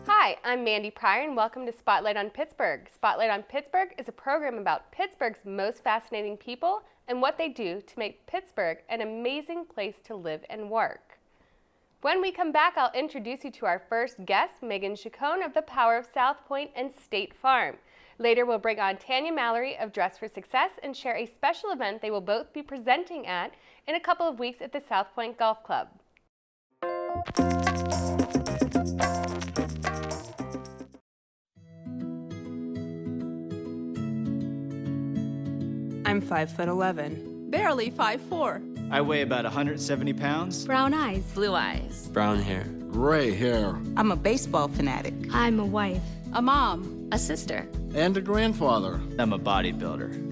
Hi, I'm Mandi Pryor and welcome to Spotlight on Pittsburgh. Spotlight on Pittsburgh is a program about Pittsburgh's most fascinating people and what they do to make Pittsburgh an amazing place to live and work. When we come back, I'll introduce you to our first guest, Megan Chicone of the Power of Southpointe and State Farm. Later, we'll bring on Tanya Mallory of Dress for Success and share a special event they will both be presenting at in a couple of weeks at the Southpointe Golf Club. I'm 5'11". Barely 5'4". I weigh about 170 pounds. Brown eyes. Blue eyes. Brown hair. Gray hair. I'm a baseball fanatic. I'm a wife. A mom. A sister. And a grandfather. I'm a bodybuilder.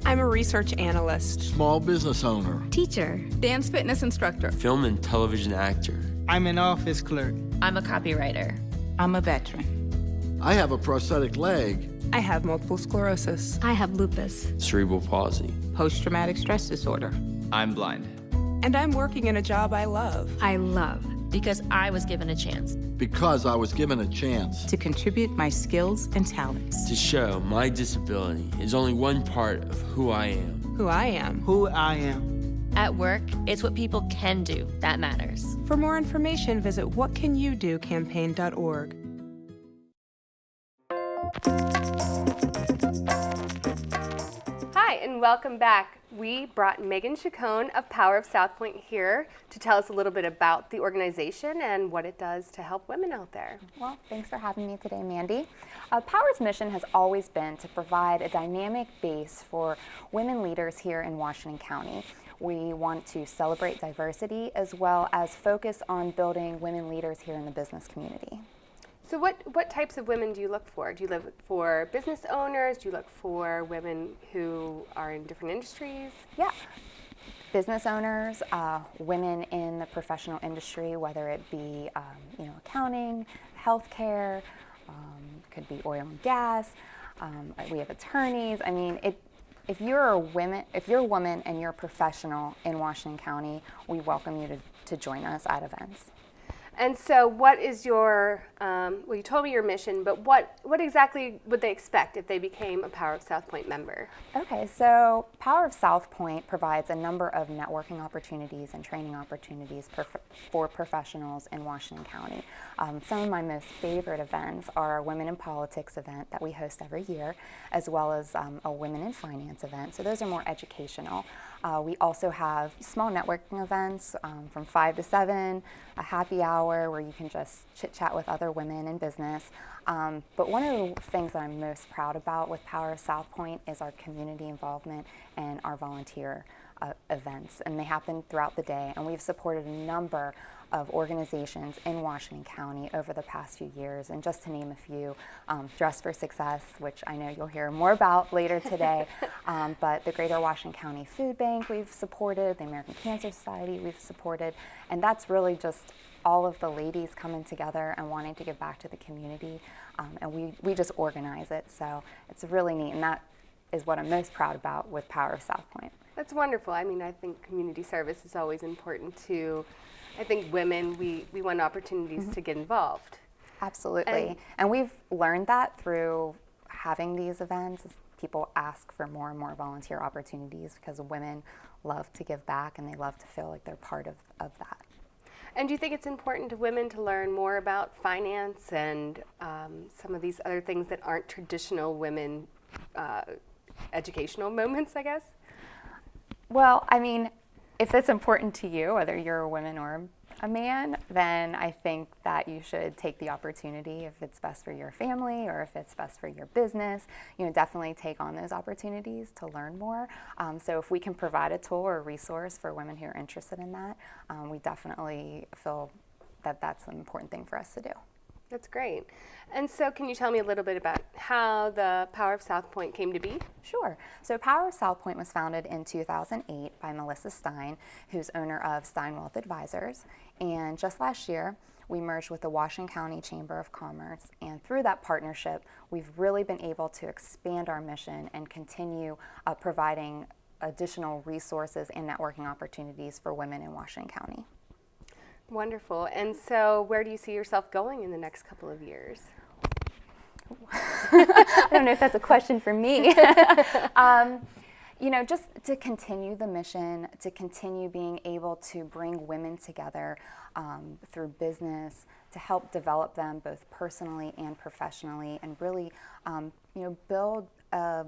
I'm a research analyst. Small business owner. Teacher. Dance fitness instructor. Film and television actor. I'm an office clerk. I'm a copywriter. I'm a veteran. I have a prosthetic leg. I have multiple sclerosis. I have lupus. Cerebral palsy. Post-traumatic stress disorder. I'm blind. And I'm working in a job I love. I love. Because I was given a chance. Because I was given a chance. To contribute my skills and talents. To show my disability is only one part of who I am. Who I am. Who I am. At work, it's what people can do that matters. For more information, visit whatcanyoudocampaign.org. Hi, and welcome back. We brought Megan Chicone of Power of Southpointe here to tell us a little bit about the organization and what it does to help women out there. Well, thanks for having me today, Mandi. Power's mission has always been to provide a dynamic base for women leaders here in Washington County. We want to celebrate diversity as well as focus on building women leaders here in the business community. So what types of women do you look for? Do you look for business owners? Do you look for women who are in different industries? Yeah. Business owners, women in the professional industry, whether it be accounting, healthcare, could be oil and gas. We have attorneys. I mean, if you're a woman and you're a professional in Washington County, we welcome you to join us at events. And so what is your, well, you told me your mission, but what exactly would they expect if they became a Power of Southpointe member? Okay, so Power of Southpointe provides a number of networking opportunities and training opportunities for professionals in Washington County. Some of my most favorite events are our Women in Politics event that we host every year, as well as a Women in Finance event. So those are more educational. We also have small networking events from 5 to 7, a happy hour where you can just chit-chat with other women in business. But one of the things that I'm most proud about with Power of Southpointe is our community involvement and our volunteer events. And they happen throughout the day. And we've supported a number of organizations in Washington County over the past few years. And just to name a few, Dress for Success, which I know you'll hear more about later today, but the Greater Washington County Food Bank we've supported, the American Cancer Society we've supported, and that's really just all of the ladies coming together and wanting to give back to the community, and we just organize it, so it's really neat, and that is what I'm most proud about with Power of Southpointe. That's wonderful. I mean, I think community service is always important to, I think women, we want opportunities to get involved. Absolutely. And we've learned that through having these events. People ask for more and more volunteer opportunities because women love to give back and they love to feel like they're part of that. And do you think it's important to women to learn more about finance and some of these other things that aren't traditional women educational moments, I guess? Well, I mean, if it's important to you, whether you're a woman or a man, then I think that you should take the opportunity if it's best for your family or if it's best for your business. Definitely take on those opportunities to learn more. So if we can provide a tool or a resource for women who are interested in that, we definitely feel that that's an important thing for us to do. That's great. And so can you tell me a little bit about how the Power of Southpointe came to be? Sure. So Power of Southpointe was founded in 2008 by Melissa Stein, who's owner of Stein Wealth Advisors. And just last year, we merged with the Washington County Chamber of Commerce. And through that partnership, we've really been able to expand our mission and continue providing additional resources and networking opportunities for women in Washington County. Wonderful. And so where do you see yourself going in the next couple of years? I don't know if that's a question for me. You know, just to continue the mission, to continue being able to bring women together through business, to help develop them both personally and professionally, and really, you know, build a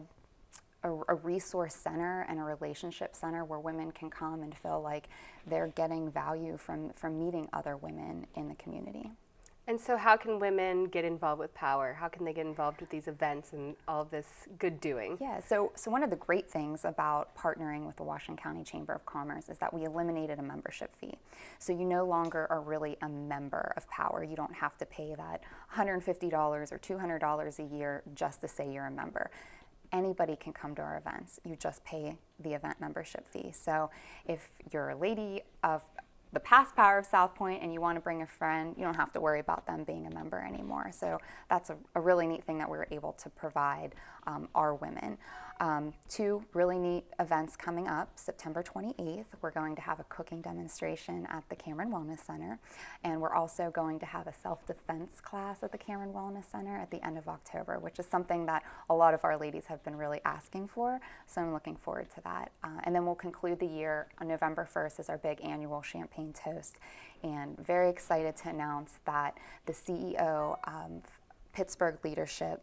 resource center and a relationship center where women can come and feel like they're getting value from meeting other women in the community. And so how can women get involved with Power? How can they get involved with these events and all of this good doing? Yeah, so one of the great things about partnering with the Washington County Chamber of Commerce is that we eliminated a membership fee. So you no longer are really a member of Power. You don't have to pay that $150 or $200 a year just to say you're a member. Anybody can come to our events. You just pay the event membership fee. So if you're a lady of the past Power of Southpointe and you want to bring a friend, you don't have to worry about them being a member anymore. So that's a really neat thing that we're able to provide our women. Two really neat events coming up. September 28th, we're going to have a cooking demonstration at the Cameron Wellness Center, and we're also going to have a self-defense class at the Cameron Wellness Center at the end of October, which is something that a lot of our ladies have been really asking for, so I'm looking forward to that. And then we'll conclude the year on November 1st as our big annual champagne toast, and very excited to announce that the CEO of Pittsburgh Leadership,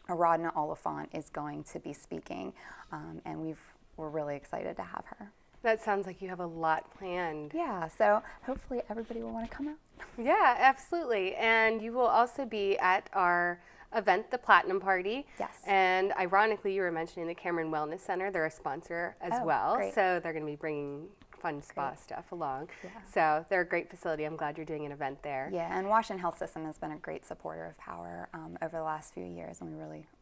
Aradna Oliphant, is going to be speaking, and we're really excited to have her. That sounds like you have a lot planned. Yeah, so hopefully everybody will want to come out. Yeah, absolutely. And you will also be at our event, the Platinum Party. Yes. And ironically, you were mentioning the Cameron Wellness Center. They're a sponsor as well. Great. So they're going to be bringing fun spa stuff along. Yeah. So they're a great facility. I'm glad you're doing an event there. Yeah, and Washington Health System has been a great supporter of Power over the last few years, and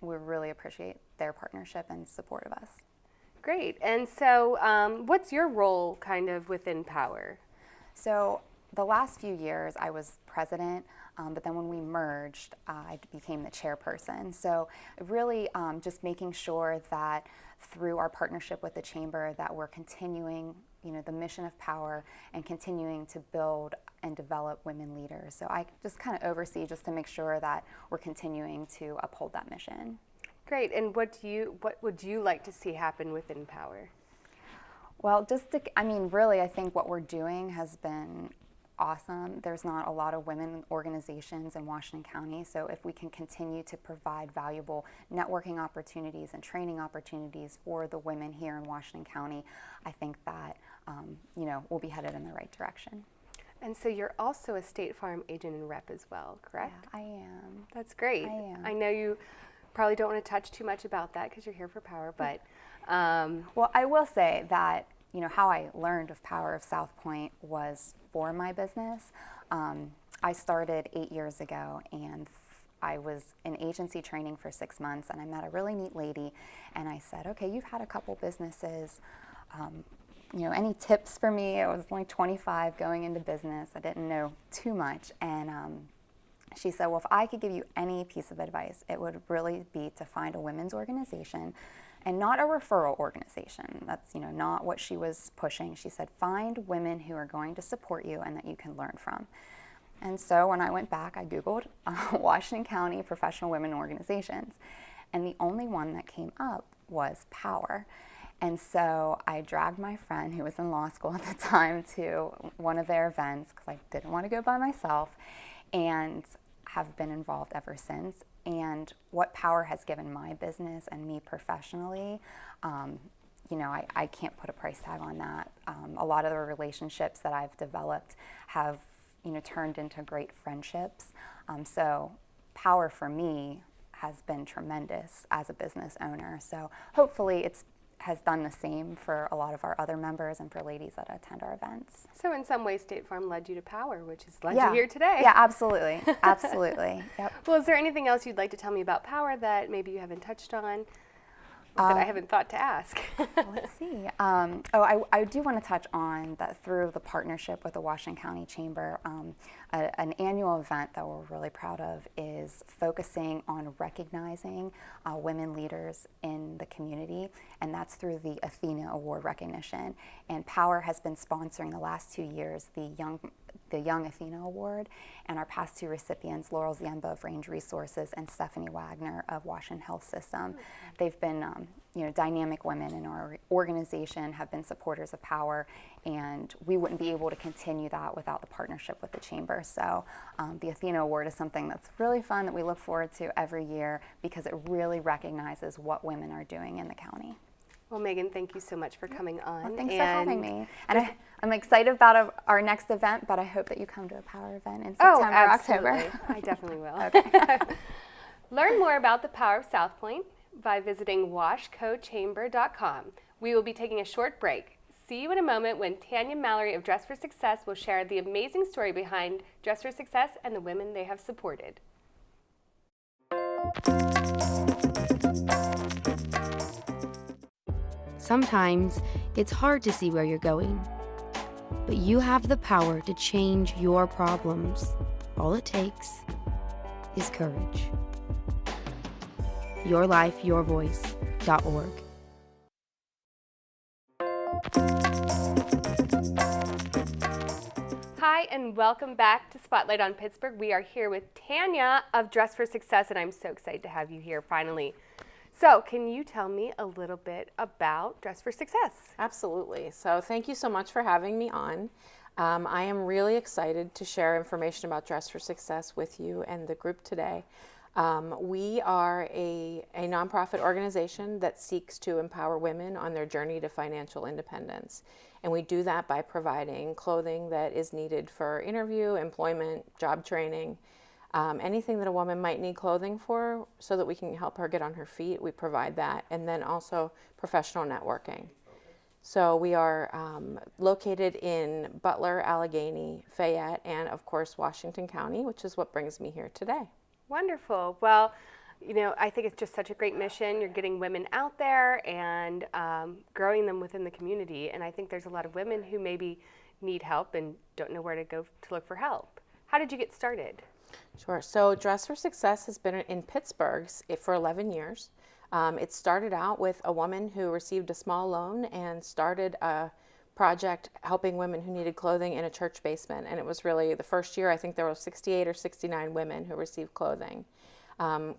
we really appreciate their partnership and support of us. Great. And so what's your role kind of within Power? So the last few years I was president, but then when we merged, I became the chairperson. So really just making sure that through our partnership with the Chamber that we're continuing, you know, the mission of Power and continuing to build and develop women leaders. So I just kind of oversee just to make sure that we're continuing to uphold that mission. Great. And what would you like to see happen within Power? Well, really, I think what we're doing has been awesome. There's not a lot of women organizations in Washington County, so if we can continue to provide valuable networking opportunities and training opportunities for the women here in Washington County, I think that you know, we'll be headed in the right direction. And so you're also a State Farm agent and rep as well, correct? Yeah, I am. That's great. I am. I know you probably don't want to touch too much about that because you're here for Power, but well, I will say that, you know, how I learned of Power of Southpointe was for my business. I started 8 years ago, and I was in agency training for 6 months, and I met a really neat lady, and I said, okay, you've had a couple businesses, you know, any tips for me? I was only 25 going into business. I didn't know too much, and she said, well, if I could give you any piece of advice, it would really be to find a women's organization and not a referral organization. That's, you know, not what she was pushing. She said, find women who are going to support you and that you can learn from. And so when I went back, I Googled Washington County professional women organizations, and the only one that came up was Power. And so I dragged my friend, who was in law school at the time, to one of their events because I didn't want to go by myself, and have been involved ever since. And what Power has given my business and me professionally, you know, I can't put a price tag on that. A lot of the relationships that I've developed have, you know, turned into great friendships. So Power for me has been tremendous as a business owner. So hopefully it has done the same for a lot of our other members and for ladies that attend our events. So in some ways, State Farm led you to Power, which has led you here today. Yeah, absolutely. Absolutely. Yep. Well, is there anything else you'd like to tell me about Power that maybe you haven't touched on that I haven't thought to ask? Let's see. I do want to touch on that through the partnership with the Washington County Chamber, an annual event that we're really proud of is focusing on recognizing women leaders in the community, and that's through the Athena Award recognition. And Power has been sponsoring the last 2 years the the Young Athena Award, and our past 2 recipients, Laurel Ziemba of Range Resources and Stephanie Wagner of Washington Health System. They've been dynamic women in our organization, have been supporters of power, and we wouldn't be able to continue that without the partnership with the Chamber. So the Athena Award is something that's really fun that we look forward to every year because it really recognizes what women are doing in the county. Well, Megan, thank you so much for coming on. Well, thanks for having me. And I'm excited about our next event, but I hope that you come to a power event in September, absolutely. October. I definitely will. Learn more about the power of Southpointe by visiting washcochamber.com. We will be taking a short break. See you in a moment when Tanya Mallory of Dress for Success will share the amazing story behind Dress for Success and the women they have supported. Sometimes it's hard to see where you're going, but you have the power to change your problems. All it takes is courage. YourLifeYourVoice.org. Hi, and welcome back to Spotlight on Pittsburgh. We are here with Tanya of Dress for Success, and I'm so excited to have you here finally. So, can you tell me a little bit about Dress for Success? Absolutely. So, thank you so much for having me on. I am really excited to share information about Dress for Success with you and the group today. We are a nonprofit organization that seeks to empower women on their journey to financial independence. And we do that by providing clothing that is needed for interview, employment, job training, anything that a woman might need clothing for so that we can help her get on her feet. We provide that. And then also professional networking. So we are located in Butler, Allegheny, Fayette, and of course Washington County, which is what brings me here today. Wonderful. Well, I think it's just such a great mission. You're getting women out there and growing them within the community. And I think there's a lot of women who maybe need help and don't know where to go to look for help. How did you get started? Sure. So Dress for Success has been in Pittsburgh for 11 years. It started out with a woman who received a small loan and started a project helping women who needed clothing in a church basement. And it was really the first year, I think there were 68 or 69 women who received clothing.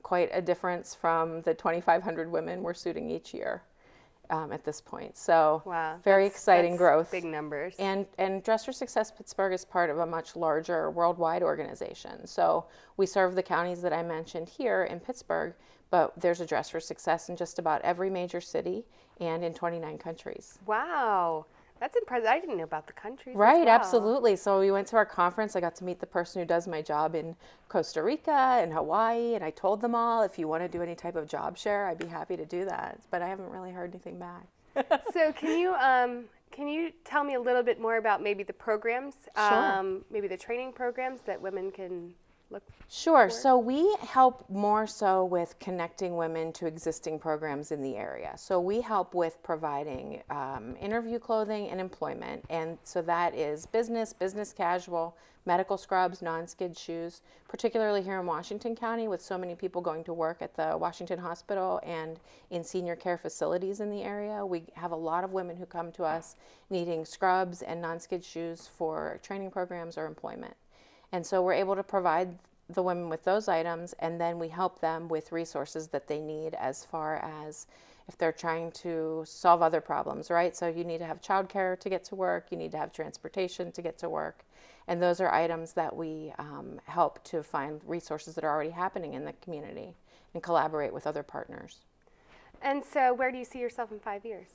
Quite a difference from the 2,500 women we're suiting each year at this point. So wow, very exciting growth. Big numbers. And Dress for Success Pittsburgh is part of a much larger worldwide organization. So we serve the counties that I mentioned here in Pittsburgh, but there's a Dress for Success in just about every major city and in 29 countries. Wow. That's impressive. I didn't know about the countries. Right, as well. Absolutely. So we went to our conference. I got to meet the person who does my job in Costa Rica and Hawaii, and I told them all, if you want to do any type of job share, I'd be happy to do that. But I haven't really heard anything back. So can you tell me a little bit more about maybe the programs, Sure. Maybe the training programs that women can look Sure. for? So we help more so with connecting women to existing programs in the area. So we help with providing interview clothing and employment. And so that is business casual, medical scrubs, non-skid shoes, particularly here in Washington County with so many people going to work at the Washington Hospital and in senior care facilities in the area. We have a lot of women who come to us needing scrubs and non-skid shoes for training programs or employment. And so we're able to provide the women with those items, and then we help them with resources that they need as far as if they're trying to solve other problems, right? So you need to have childcare to get to work, you need to have transportation to get to work, and those are items that we help to find resources that are already happening in the community and collaborate with other partners. And so where do you see yourself in 5 years?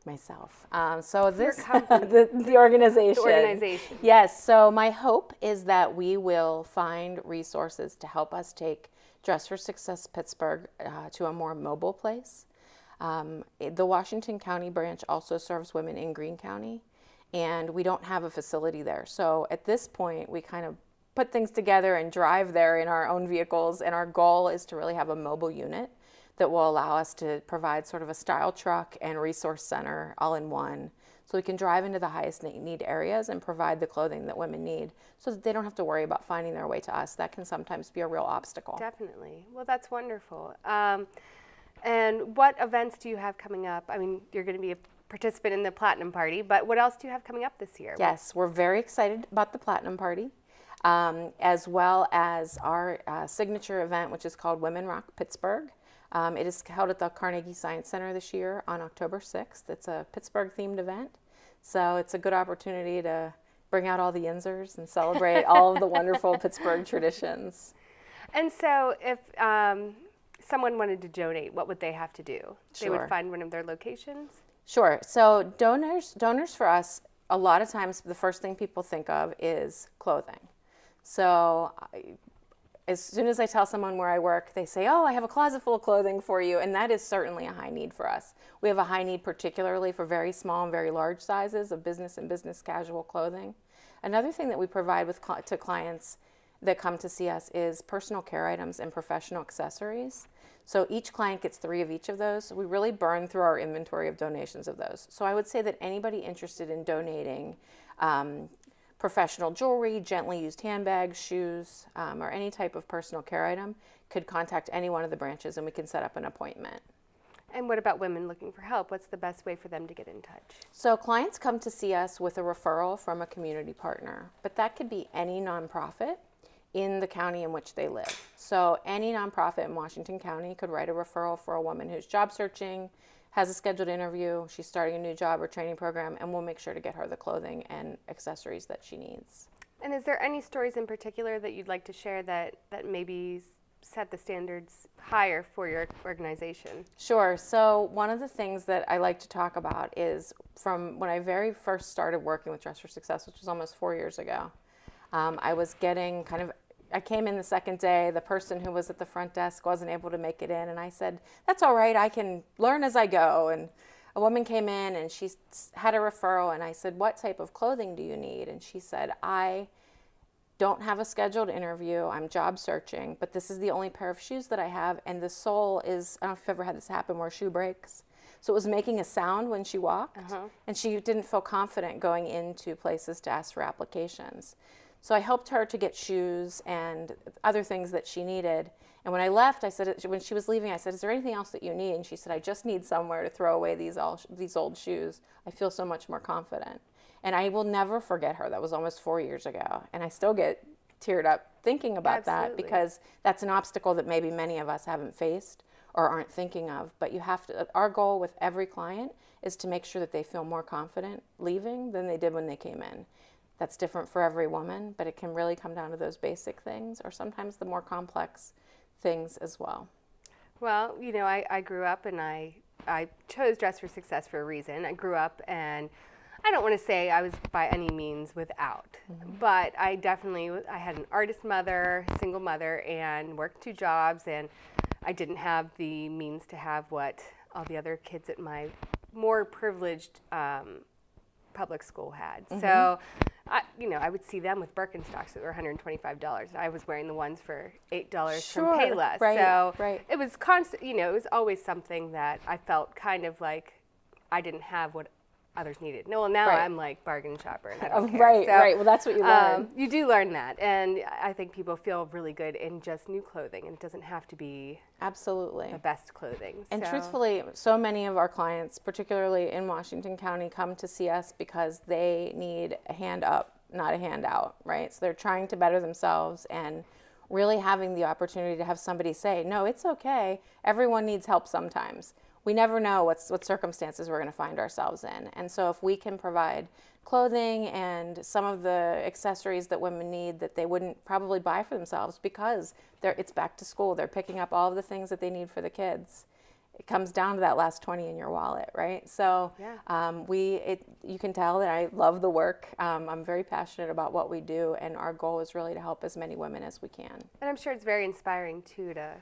Myself. So this, company. the organization. The organization. Yes, so my hope is that we will find resources to help us take Dress for Success Pittsburgh to a more mobile place. The Washington County branch also serves women in Greene County, and we don't have a facility there. So at this point, we kind of put things together and drive there in our own vehicles, and our goal is to really have a mobile unit that will allow us to provide sort of a style truck and resource center all in one. So we can drive into the highest need areas and provide the clothing that women need so that they don't have to worry about finding their way to us. That can sometimes be a real obstacle. Definitely. Well, that's wonderful. And what events do you have coming up? I mean, you're going to be participant in the Platinum Party, but what else do you have coming up this year? Yes, we're very excited about the Platinum Party, as well as our signature event, which is called Women Rock Pittsburgh. It is held at the Carnegie Science Center this year on October 6th. It's a Pittsburgh-themed event, so it's a good opportunity to bring out all the Yinzers and celebrate all of the wonderful Pittsburgh traditions. And so if someone wanted to donate, what would they have to do? They would find one of their locations? Sure. So donors for us, a lot of times the first thing people think of is clothing. So as soon as I tell someone where I work, they say, oh, I have a closet full of clothing for you. And that is certainly a high need for us. We have a high need particularly for very small and very large sizes of business and business casual clothing. Another thing that we provide to clients that come to see us is personal care items and professional accessories. So each client gets 3 of each of those. So we really burn through our inventory of donations of those. So I would say that anybody interested in donating professional jewelry, gently used handbags, shoes, or any type of personal care item could contact any one of the branches and we can set up an appointment. And what about women looking for help? What's the best way for them to get in touch? So clients come to see us with a referral from a community partner, but that could be any nonprofit in the county in which they live. So any nonprofit in Washington County could write a referral for a woman who's job searching, has a scheduled interview, she's starting a new job or training program, and we'll make sure to get her the clothing and accessories that she needs. And is there any stories in particular that you'd like to share that maybe set the standards higher for your organization? Sure. So one of the things that I like to talk about is from when I very first started working with Dress for Success, which was almost 4 years ago. I came in the second day, the person who was at the front desk wasn't able to make it in, and I said, that's all right, I can learn as I go. And a woman came in and she had a referral, and I said, what type of clothing do you need? And she said, I don't have a scheduled interview, I'm job searching, but this is the only pair of shoes that I have, and the sole is, I don't know if you've ever had this happen where a shoe breaks. So it was making a sound when she walked, and she didn't feel confident going into places to ask for applications. So I helped her to get shoes and other things that she needed. And when I left, I said, when she was leaving, I said, is there anything else that you need? And she said, I just need somewhere to throw away these old shoes. I feel so much more confident. And I will never forget her. That was almost 4 years ago. And I still get teared up thinking about that because that's an obstacle that maybe many of us haven't faced or aren't thinking of. But you have to, our goal with every client is to make sure that they feel more confident leaving than they did when they came in. That's different for every woman, but it can really come down to those basic things or sometimes the more complex things as well. Well, you know, I grew up and I chose Dress for Success for a reason. I grew up and I don't want to say I was by any means without, but I had an artist mother, single mother, and worked 2 jobs, and I didn't have the means to have what all the other kids at my more privileged public school had. So I would see them with Birkenstocks that were $125. I was wearing the ones for $8 from Payless. So it was constant, it was always something that I felt kind of like I didn't have what others needed. No, well, now I'm like bargain shopper and I don't care. Well, that's what you learn. You do learn that, and I think people feel really good in just new clothing, and it doesn't have to be the best clothing. And truthfully, so many of our clients, particularly in Washington County, come to see us because they need a hand up, not a handout, right? So they're trying to better themselves and really having the opportunity to have somebody say, no, it's okay. Everyone needs help sometimes. We never know what circumstances we're going to find ourselves in. And so if we can provide clothing and some of the accessories that women need that they wouldn't probably buy for themselves because it's back to school, they're picking up all of the things that they need for the kids. It comes down to that last 20 in your wallet, right? So you can tell that I love the work. I'm very passionate about what we do, and our goal is really to help as many women as we can. And I'm sure it's very inspiring too to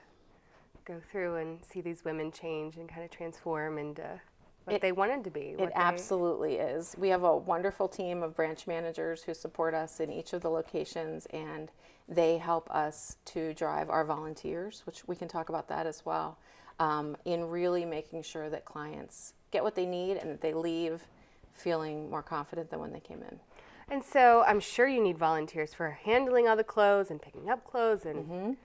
go through and see these women change and kind of transform into what they wanted to be. It absolutely is. We have a wonderful team of branch managers who support us in each of the locations, and they help us to drive our volunteers, which we can talk about that as well, in really making sure that clients get what they need and that they leave feeling more confident than when they came in. And so I'm sure you need volunteers for handling all the clothes and picking up clothes and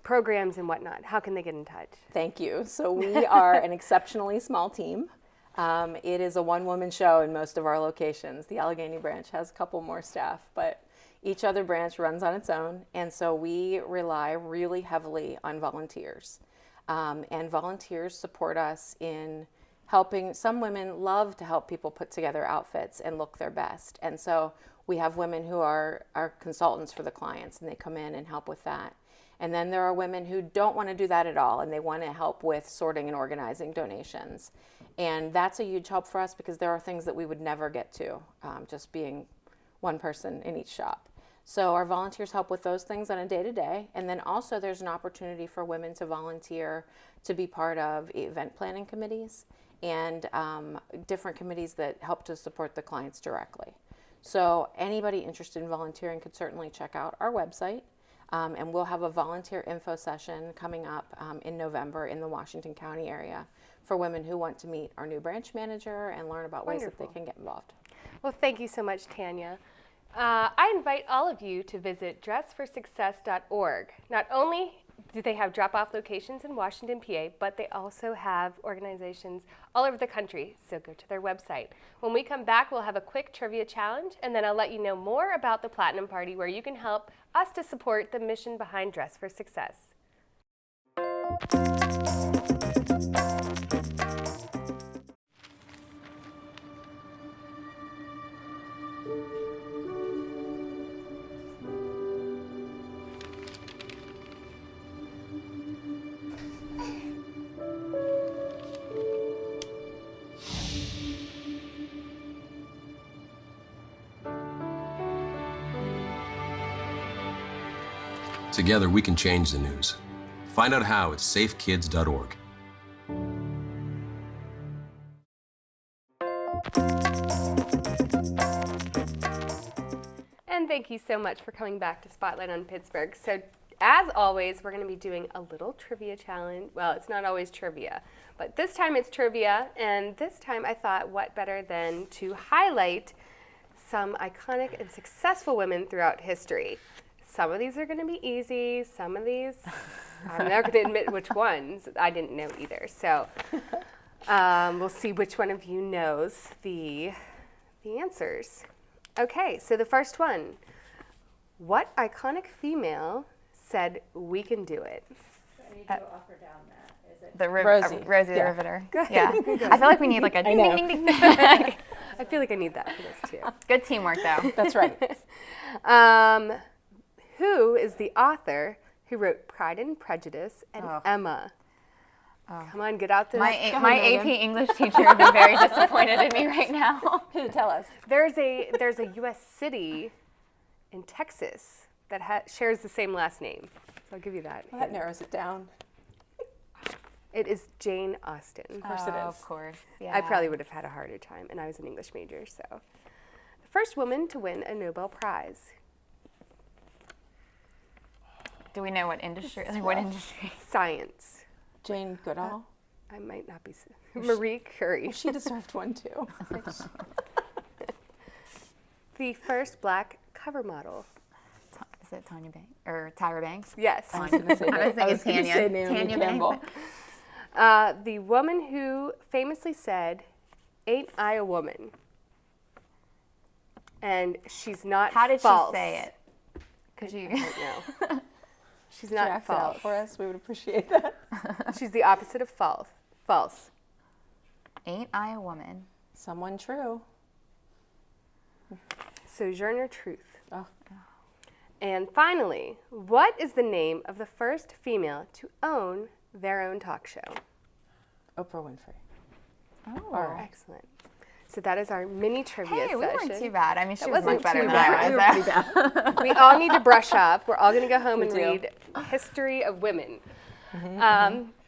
programs and whatnot. How can they get in touch? Thank you. So we are an exceptionally small team. It is a one-woman show in most of our locations. The Allegheny branch has a couple more staff, but each other branch runs on its own, and so we rely really heavily on volunteers. And volunteers support us in helping. Some women love to help people put together outfits and look their best, and so we have women who are consultants for the clients, and they come in and help with that. And then there are women who don't want to do that at all, and they want to help with sorting and organizing donations. And that's a huge help for us because there are things that we would never get to, just being one person in each shop. So our volunteers help with those things on a day-to-day. And then also there's an opportunity for women to volunteer to be part of event planning committees and different committees that help to support the clients directly. So anybody interested in volunteering could certainly check out our website. And we'll have a volunteer info session coming up in November in the Washington County area for women who want to meet our new branch manager and learn about ways that they can get involved. Well, thank you so much, Tanya. I invite all of you to visit dressforsuccess.org. Not only do they have drop-off locations in Washington, PA, but they also have organizations all over the country, so go to their website. When we come back, we'll have a quick trivia challenge, and then I'll let you know more about the Platinum Party, where you can help us to support the mission behind Dress for Success. Together, we can change the news. Find out how at safekids.org. And thank you so much for coming back to Spotlight on Pittsburgh. So, as always, we're going to be doing a little trivia challenge. Well, it's not always trivia, but this time it's trivia. And this time I thought, what better than to highlight some iconic and successful women throughout history. Some of these are going to be easy. Some of these, I'm not going to admit which ones. I didn't know either. So we'll see which one of you knows the answers. Okay, so the first one. What iconic female said, "We can do it"? I need to go up or down that. Is it Rosie. Rosie the Yeah. Riveter. Good. Yeah. I feel like we need like a ding, ding, ding, ding. I feel like I need that for this too. Good teamwork, though. That's right. Who is the author who wrote Pride and Prejudice and Emma? Come on, get out this. My AP English teacher would be very disappointed in me right now. Tell us. There's a U.S. city in Texas that shares the same last name. So I'll give you that. Well, that narrows it down. It is Jane Austen. Of course it is. Of course. Yeah. I probably would have had a harder time, and I was an English major, so. The first woman to win a Nobel Prize. Do we know what industry? Like what industry? Science. Jane Goodall. I might not be. Marie Curie. She deserved one too. The first black cover model. Is it Tanya Banks or Tyra Banks? Yes. I was going to say Tanya. Tanya Campbell. The woman who famously said, "Ain't I a woman?" And she's not How did false. she say it? Could you? I don't know. She's not Draft it false. out for us. We would appreciate that. She's the opposite of false. False. Ain't I a woman? Someone true. Sojourner Truth. Oh. And finally, what is the name of the first female to own their own talk show? Oprah Winfrey. Oh. Excellent. So that is our mini trivia Hey, we session. weren't too bad. I mean, she That was wasn't much better too than I bad. was. We were pretty bad. We all need to brush up. We're all going to go home We and do. read History of Women.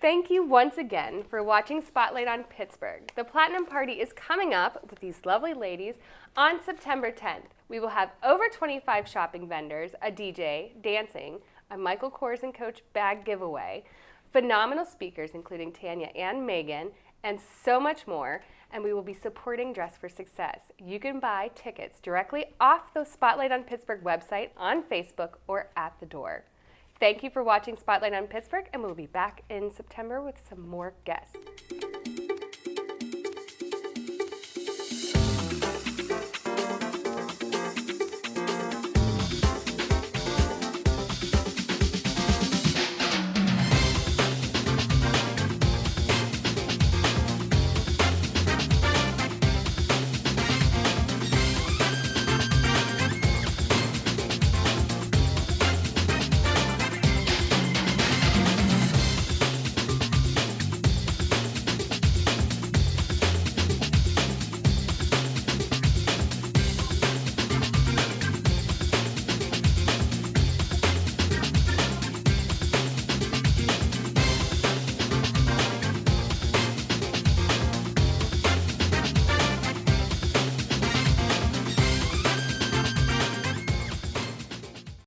Thank you once again for watching Spotlight on Pittsburgh. The Platinum Party is coming up with these lovely ladies on September 10th. We will have over 25 shopping vendors, a DJ, dancing, a Michael Kors and Coach bag giveaway, phenomenal speakers including Tanya and Megan, and so much more. And we will be supporting Dress for Success. You can buy tickets directly off the Spotlight on Pittsburgh website, on Facebook, or at the door. Thank you for watching Spotlight on Pittsburgh, and we'll be back in September with some more guests.